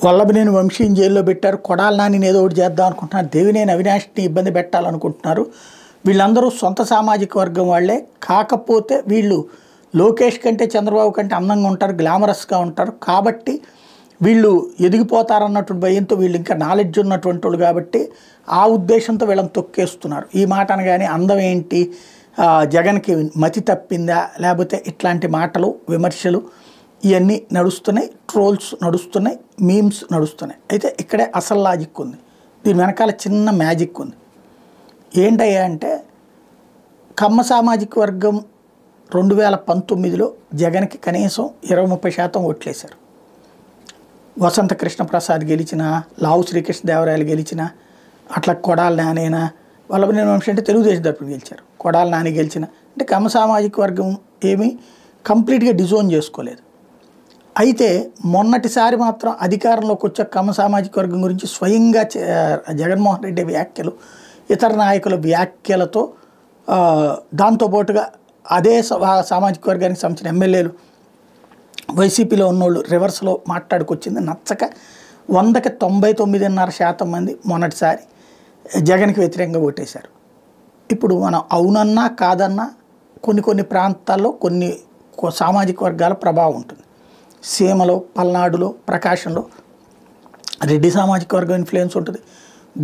వల్లభనేని వంశీని జైల్లో పెట్టారు. కొడాల నానిని ఏదో ఒకటి చేద్దాం అనుకుంటున్నారు. దేవినేని అవినాష్ని ఇబ్బంది పెట్టాలనుకుంటున్నారు. వీళ్ళందరూ సొంత సామాజిక వర్గం వాళ్ళే. కాకపోతే వీళ్ళు లోకేష్ కంటే చంద్రబాబు కంటే అందంగా ఉంటారు, గ్లామరస్గా ఉంటారు. కాబట్టి వీళ్ళు ఎదిగిపోతారన్నటువంటి భయంతో వీళ్ళు ఇంకా నాలెడ్జ్ ఉన్నటువంటి వాళ్ళు కాబట్టి ఆ ఉద్దేశంతో వీళ్ళని తొక్కేస్తున్నారు. ఈ మాట అనగానే అందం ఏంటి, జగన్కి మతి తప్పిందా, లేకపోతే ఇట్లాంటి మాటలు విమర్శలు ఇవన్నీ నడుస్తున్నాయి. ట్రోల్స్ నడుస్తున్నాయి, మీమ్స్ నడుస్తున్నాయి. అయితే ఇక్కడే అసలు లాజిక్ ఉంది, దీని వెనకాల చిన్న మ్యాజిక్ ఉంది. ఏంటయ్యా అంటే కమ్మ సామాజిక వర్గం 2019లో జగన్కి కనీసం 20-30% ఓట్లేశారు. వసంత కృష్ణ ప్రసాద్ గెలిచిన, లావు శ్రీకృష్ణదేవరాయలు గెలిచిన, అట్లా కొడాల నానైనా, వల్లభనేని వంశీ అంటే తెలుగుదేశం తరపున గెలిచారు. కొడాల నాని గెలిచిన అంటే కమ్మ సామాజిక వర్గం ఏమీ కంప్లీట్గా డిజోన్ చేసుకోలేదు. అయితే మొన్నటిసారి మాత్రం అధికారంలోకి వచ్చే కమ్మ సామాజిక వర్గం గురించి స్వయంగా జగన్మోహన్ రెడ్డి వ్యాఖ్యలు, ఇతర నాయకుల వ్యాఖ్యలతో దాంతోపాటుగా అదే సామాజిక వర్గానికి సంబంధించిన ఎమ్మెల్యేలు వైసీపీలో ఉన్నోళ్ళు రివర్స్లో మాట్లాడుకొచ్చింది నచ్చక 100కి 99.5% మంది మొన్నటిసారి జగన్కి వ్యతిరేకంగా ఓటేశారు. ఇప్పుడు మనం అవునన్నా కాదన్నా కొన్ని ప్రాంతాల్లో కొన్ని సామాజిక వర్గాల ప్రభావం ఉంటుంది. సీమలో, పల్నాడులో, ప్రకాశంలో రెడ్డి సామాజిక వర్గం ఇన్ఫ్లుయెన్స్ ఉంటుంది.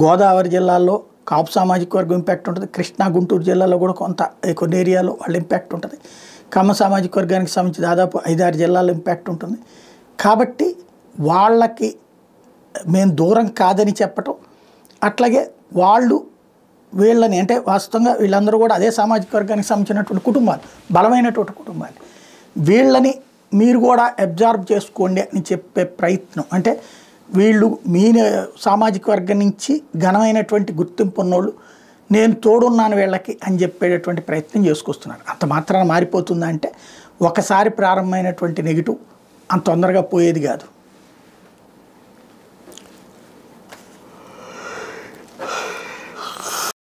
గోదావరి జిల్లాల్లో కాపు సామాజిక వర్గం ఇంపాక్ట్ ఉంటుంది. కృష్ణా, గుంటూరు జిల్లాలో కూడా కొన్ని ఏరియాలో వాళ్ళ ఇంపాక్ట్ ఉంటుంది. కమ్మ సామాజిక వర్గానికి సంబంధించి దాదాపు 5-6 జిల్లాల్లో ఇంపాక్ట్ ఉంటుంది. కాబట్టి వాళ్ళకి మేము దూరం కాదని చెప్పటం, అట్లాగే వాళ్ళు వీళ్ళని అంటే వాస్తవంగా వీళ్ళందరూ కూడా అదే సామాజిక వర్గానికి సంబంధించినటువంటి కుటుంబాలు, బలమైనటువంటి కుటుంబాలు. వీళ్ళని మీరు కూడా అబ్జార్బ్ చేసుకోండి అని చెప్పే ప్రయత్నం. అంటే వీళ్ళు మీ సామాజిక వర్గం నుంచి ఘనమైనటువంటి గుర్తింపు ఉన్నోళ్ళు, నేను తోడున్నాను వీళ్ళకి అని చెప్పేటటువంటి ప్రయత్నం చేసుకొస్తున్నారు. అంత మాత్రాన మారిపోతుందా అంటే ఒకసారి ప్రారంభమైనటువంటి నెగిటివ్ అంత తొందరగా పోయేది కాదు.